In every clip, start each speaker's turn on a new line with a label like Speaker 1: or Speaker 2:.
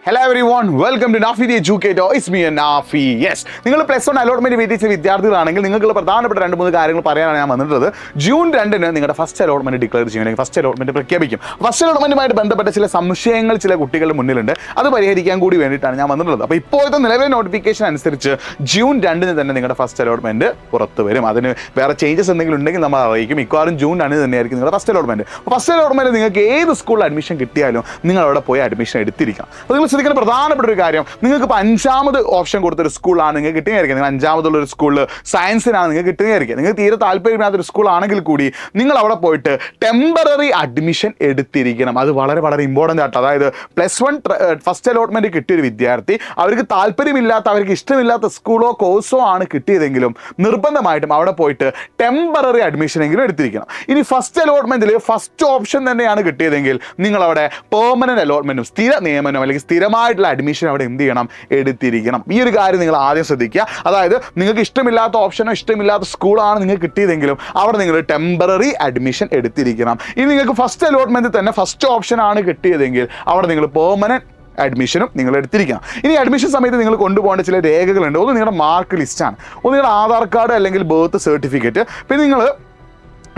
Speaker 1: Hello everyone, welcome to Nafi the Educator. It's me Nafi. Yes, നിങ്ങൾ plus 1 allotment wait ചെയ്ത വിദ്യാർത്ഥികളാണെങ്കിൽ നിങ്ങൾക്ക് പ്രധാനപ്പെട്ട 2-3 കാര്യങ്ങൾ പറയാനാണ് ഞാൻ വന്നിട്ടുള്ളത്. ജൂൺ 2-ന് നിങ്ങളുടെ ഫസ്റ്റ് അലോട്ട്മെന്റ് ഡിക്ലെയർ ചെയ്യും, അല്ലെങ്കിൽ ഫസ്റ്റ് അലോട്ട്മെന്റ് പ്രഖ്യാപിക്കും. ഫസ്റ്റ് അലോട്ട്മെന്റുമായിട്ട് ബന്ധപ്പെട്ട ചില സംശയങ്ങൾ ചില കുട്ടികളുടെ മുന്നിലുണ്ട്. അത് പരിഹരിക്കാൻ കൂടി വേണ്ടിയിട്ടാണ് ഞാൻ വന്നിട്ടുള്ളത്. അപ്പോൾ ഇപ്പോഴത്തെ നിലവിലെ നോട്ടിഫിക്കേഷൻ അനുസരിച്ച് ജൂൺ 2-ന് തന്നെ നിങ്ങളുടെ ഫസ്റ്റ് അലോട്ട്മെന്റ് പുറത്ത് വരും. അതിന് വേറെ ചേഞ്ചസ് എന്തെങ്കിലും ഉണ്ടെങ്കിൽ നമ്മൾ അറിയിക്കും. മിക്കവാറും ജൂൺ 2-ന് തന്നെയായിരിക്കും നിങ്ങളുടെ ഫസ്റ്റ് അലോട്ട്മെന്റ്. ഫസ്റ്റ് അലോട്ട്മെന്റ് നിങ്ങൾക്ക് ഏത് സ്കൂളിൽ അഡ്മിഷൻ കിട്ടിയാലും നിങ്ങൾ അവിടെ പോയി അഡ്മിഷൻ എടുത്തിരിക്കണം. അപ്പോൾ നിങ്ങൾ ശ്രദ്ധിക്കുന്ന പ്രധാനപ്പെട്ട ഒരു കാര്യം, നിങ്ങൾക്ക് ഇപ്പോൾ 5ാമത് ഓപ്ഷൻ കൊടുത്തൊരു സ്കൂളാണ് നിങ്ങൾക്ക് കിട്ടുകയായിരിക്കും. നിങ്ങൾ 5ാമതുള്ള ഒരു സ്കൂളിൽ സയൻസിനാണ് നിങ്ങൾക്ക് കിട്ടുകയായിരിക്കും. നിങ്ങൾക്ക് തീരെ താല്പര്യമില്ലാത്തൊരു സ്കൂളാണെങ്കിൽ കൂടി നിങ്ങൾ അവിടെ പോയിട്ട് ടെമ്പററി അഡ്മിഷൻ എടുത്തിരിക്കണം. അത് വളരെ വളരെ ഇമ്പോർട്ടൻ്റ് ആട്ടോ. അതായത് പ്ലസ് 1 ഫസ്റ്റ് അലോട്ട്മെന്റ് കിട്ടിയൊരു വിദ്യാർത്ഥി അവർക്ക് താല്പര്യമില്ലാത്ത, അവർക്ക് ഇഷ്ടമില്ലാത്ത സ്കൂളോ കോഴ്സോ ആണ് കിട്ടിയതെങ്കിലും നിർബന്ധമായിട്ടും അവിടെ പോയിട്ട് ടെമ്പററി അഡ്മിഷൻ എങ്കിലും എടുത്തിരിക്കണം. ഇനി ഫസ്റ്റ് അലോട്ട്മെന്റിൽ ഫസ്റ്റ് ഓപ്ഷൻ തന്നെയാണ് കിട്ടിയതെങ്കിൽ നിങ്ങൾ അവിടെ പെർമനന്റ് അലോട്ട്മെന്റും സ്ഥിര നിയമനം അല്ലെങ്കിൽ സ്ഥിരമായിട്ടുള്ള അഡ്മിഷൻ അവിടെ എന്ത് ചെയ്യണം, എടുത്തിരിക്കണം. ഈ ഒരു കാര്യം നിങ്ങൾ ആദ്യം ശ്രദ്ധിക്കുക. അതായത് നിങ്ങൾക്ക് ഇഷ്ടമില്ലാത്ത ഓപ്ഷനോ ഇഷ്ടമില്ലാത്ത സ്കൂളാണ് നിങ്ങൾക്ക് കിട്ടിയതെങ്കിലും അവിടെ നിങ്ങൾ ടെമ്പററി അഡ്മിഷൻ എടുത്തിരിക്കണം. ഇനി നിങ്ങൾക്ക് ഫസ്റ്റ് അലോട്ട്മെന്റ് തന്നെ ഫസ്റ്റ് ഓപ്ഷൻ ആണ് കിട്ടിയതെങ്കിൽ അവിടെ നിങ്ങൾ പെർമനന്റ് അഡ്മിഷനും നിങ്ങൾ എടുത്തിരിക്കണം. ഇനി അഡ്മിഷൻ സമയത്ത് നിങ്ങൾ കൊണ്ടുപോകേണ്ട ചില രേഖകളുണ്ട്. ഒന്ന് നിങ്ങളുടെ മാർക്ക് ലിസ്റ്റാണ്, ഒന്ന് നിങ്ങളുടെ ആധാർ കാർഡ് അല്ലെങ്കിൽ ബർത്ത് സർട്ടിഫിക്കറ്റ്, പിന്നെ നിങ്ങൾ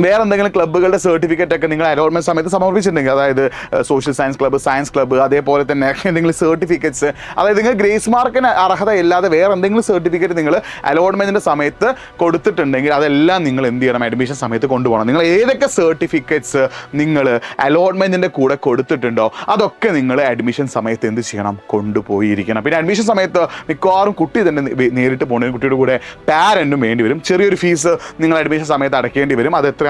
Speaker 1: വേറെ എന്തെങ്കിലും ക്ലബ്ബുകളുടെ സർട്ടിഫിക്കറ്റ് ഒക്കെ നിങ്ങൾ അലോട്ട്മെന്റ് സമയത്ത് സമർപ്പിച്ചിട്ടുണ്ടെങ്കിൽ, അതായത് social science club, science club, അതേപോലെ തന്നെ എന്തെങ്കിലും സർട്ടിഫിക്കറ്റ്സ്, അതായത് നിങ്ങൾ ഗ്രേസ് മാർക്കിന് അർഹതയില്ലാതെ വേറെ എന്തെങ്കിലും സർട്ടിഫിക്കറ്റ് നിങ്ങൾ അലോട്ട്മെന്റിന്റെ സമയത്ത് കൊടുത്തിട്ടുണ്ടെങ്കിൽ അതെല്ലാം നിങ്ങൾ എന്ത് ചെയ്യണം, അഡ്മിഷൻ സമയത്ത് കൊണ്ടുപോകണം. നിങ്ങൾ ഏതൊക്കെ സർട്ടിഫിക്കറ്റ്സ് നിങ്ങൾ അലോട്ട്മെന്റിന്റെ കൂടെ കൊടുത്തിട്ടുണ്ടോ അതൊക്കെ നിങ്ങൾ അഡ്മിഷൻ സമയത്ത് എന്ത് ചെയ്യണം, കൊണ്ടുപോയിരിക്കണം. പിന്നെ അഡ്മിഷൻ സമയത്ത് മിക്കവാറും കുട്ടി തന്നെ നേരിട്ട് പോകണമെങ്കിൽ കുട്ടിയുടെ കൂടെ പാരന്റും വേണ്ടി വരും. ചെറിയൊരു ഫീസ് നിങ്ങൾ അഡ്മിഷൻ സമയത്ത് അടയ്ക്കേണ്ടി വരും. അത് എത്രയാണെന്നുള്ളത്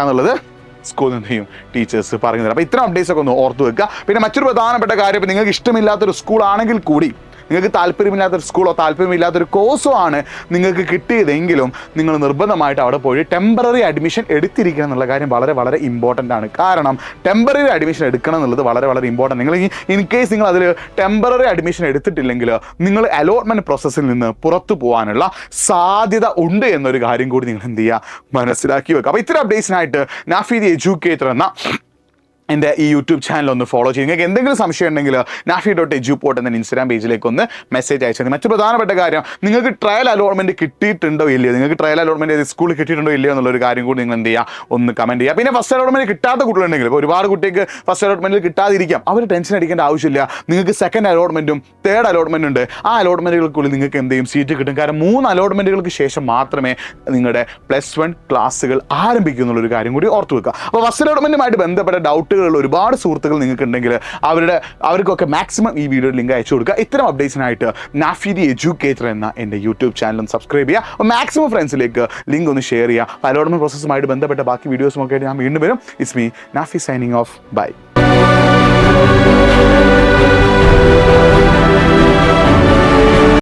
Speaker 1: സ്കൂളിൽ നിന്നും ടീച്ചേഴ്സ് പറഞ്ഞു തരാം. അപ്പോൾ ഇത്തരം അപ്ഡേറ്റ്സ് ഒക്കെ ഒന്ന് ഓർത്ത് വെക്കുക. പിന്നെ മറ്റൊരു പ്രധാനപ്പെട്ട കാര്യം, ഇപ്പോൾ നിങ്ങൾക്ക് ഇഷ്ടമില്ലാത്തൊരു സ്കൂളാണെങ്കിൽ കൂടി, നിങ്ങൾക്ക് താല്പര്യമില്ലാത്തൊരു സ്കൂളോ താല്പര്യമില്ലാത്തൊരു കോഴ്സോ ആണ് നിങ്ങൾക്ക് കിട്ടിയതെങ്കിലും നിങ്ങൾ നിർബന്ധമായിട്ട് അവിടെ പോയി ടെമ്പററി അഡ്മിഷൻ എടുത്തിരിക്കണം എന്നുള്ള കാര്യം വളരെ വളരെ ഇമ്പോർട്ടൻ്റ് ആണ്. കാരണം ടെമ്പററി അഡ്മിഷൻ എടുക്കണം എന്നുള്ളത് വളരെ വളരെ ഇമ്പോർട്ടൻ്റ്. നിങ്ങൾ ഇൻ കേസ് നിങ്ങൾ അതിൽ ടെമ്പററി അഡ്മിഷൻ എടുത്തിട്ടില്ലെങ്കിൽ നിങ്ങൾ അലോട്ട്മെൻറ്റ് പ്രോസസ്സിൽ നിന്ന് പുറത്തു പോകാനുള്ള സാധ്യത ഉണ്ട് എന്നൊരു കാര്യം കൂടി നിങ്ങൾ എന്ത് ചെയ്യുക, മനസ്സിലാക്കി വെക്കുക. അപ്പോൾ ഇത്തരം അപ്ഡേറ്റ്സിനായിട്ട് നാഫി ദി എഡ്യൂക്കേറ്റർ എന്ന എൻ്റെ ഈ യൂട്യൂബ് ചാനൽ ഒന്ന് ഫോളോ ചെയ്യും. നിങ്ങൾക്ക് എന്തെങ്കിലും സംശയം ഉണ്ടെങ്കിൽ nafi.edupoort എന്ന ഇൻസ്റ്റാഗ്രാം പേജിലേക്ക് ഒന്ന് മെസ്സേജ് അയച്ചാൽ. മറ്റു പ്രധാനപ്പെട്ട കാര്യം, നിങ്ങൾക്ക് ട്രയൽ അലോട്ട്മെൻറ്റ് കിട്ടിയിട്ടുണ്ടോ ഇല്ലയോ, നിങ്ങൾക്ക് ട്രയൽ അലോട്ട്മെൻറ്റ് സ്കൂളിൽ കിട്ടിയിട്ടുണ്ടോ ഇല്ലയോ എന്നുള്ളൊരു കാര്യം കൂടി നിങ്ങൾ എന്ത് ചെയ്യുക, ഒന്ന് കമൻറ്റ് ചെയ്യുക. പിന്നെ ഫസ്റ്റ് അലോട്ട്മെൻറ്റ് കിട്ടാത്ത കുട്ടികളുണ്ടെങ്കിൽ, ഇപ്പോൾ ഒരുപാട് കുട്ടിക്ക് ഫസ്റ്റ് അലോട്ട്മെൻറ്റിൽ കിട്ടാതിരിക്കാം, അവർ ടെൻഷൻ അടിക്കേണ്ട ആവശ്യമില്ല. നിങ്ങൾക്ക് സെക്കൻഡ് അലോട്ട്മെൻറ്റും തേർഡ് അലോട്ട്മെൻറ്റ് ഉണ്ട്. ആ അലോട്ട്മെൻറ്റുകൾക്കുള്ളിൽ നിങ്ങൾക്ക് എന്ത് ചെയ്യും, സീറ്റ് കിട്ടും. കാരണം 3 അലോട്ട്മെൻറ്റുകൾക്ക് ശേഷം മാത്രമേ നിങ്ങളുടെ പ്ലസ് 1 ക്ലാസ്സുകൾ ആരംഭിക്കൂ എന്നുള്ളൊരു കാര്യം കൂടി ഓർത്ത് വെക്കുക. അപ്പോൾ ഫസ്റ്റ് അലോട്ട്മെൻറ്റുമായിട്ട് ബന്ധപ്പെട്ട ഡൗട്ടുകൾ ഒരുപാട് സുഹൃത്തുക്കൾ നിങ്ങൾക്ക് ഉണ്ടെങ്കിൽ അവർക്കൊക്കെ മാക്സിമം ഈ വീഡിയോ ലിങ്ക് അയച്ചു കൊടുക്കുക. ഇത്തരം അപ്ഡേറ്റ്സിനായിട്ട് നാഫി ദി എഡ്യൂക്കേറ്റർ എന്ന എൻ്റെ യൂട്യൂബ് ചാനൽ ഒന്ന് സബ്സ്ക്രൈബ് ചെയ്യുക. മാക്സിമം ഫ്രണ്ട്സിലേക്ക് ലിങ്ക് ഒന്ന് ഷെയർ ചെയ്യുക. അലോട്ട്മെന്റ് പ്രോസസ്സുമായിട്ട് ബന്ധപ്പെട്ട ബാക്കി വീഡിയോസും ഒക്കെ ആയിട്ട് ഞാൻ വീണ്ടും വരും. It's me Nafi signing off. By.